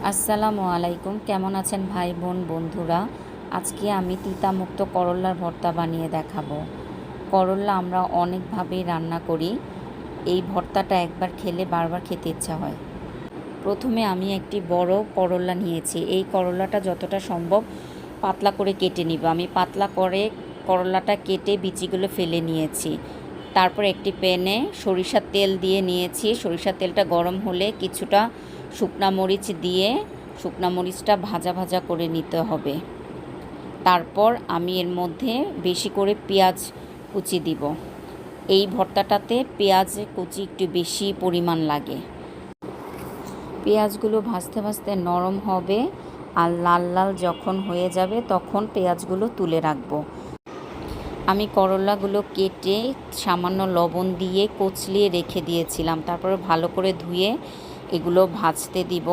আসসালামু আলাইকুম। কেমন আছেন ভাই বোন বন্ধুরা? আজকে আমি তিতামুক্ত করল্লার ভর্তা বানিয়ে দেখাবো। করল্লা আমরা অনেকভাবেই রান্না করি। এই ভর্তাটা একবার খেলে বারবার খেতে ইচ্ছা হয়। প্রথমে আমি একটি বড় করল্লা নিয়েছি। এই করল্লাটা যতটা সম্ভব পাতলা করে কেটে নিব। আমি পাতলা করে করল্লাটা কেটে বিচিগুলো ফেলে নিয়েছি। তারপর একটি প্যানে সরিষার তেল দিয়ে নিয়েছি। সরিষার তেলটা গরম হলে কিছুটা শুকনা মরিচ দিয়ে শুকনা মরিচটা ভাজা ভাজা করে নিতে হবে। তারপর আমি এর মধ্যে বেশি করে পেঁয়াজ কুচি দিব। এই ভর্তাটাতে পেঁয়াজ কুচি একটু বেশি পরিমাণ লাগে। পেঁয়াজগুলো ভাজতে ভাজতে নরম হবে আর লাল লাল যখন হয়ে যাবে তখন পেঁয়াজগুলো তুলে রাখবো। আমি করলাগুলো কেটে সামান্য লবণ দিয়ে কচলিয়ে রেখে দিয়েছিলাম। তারপরে ভালো করে ধুয়ে এগুলো ভাজতে দিব।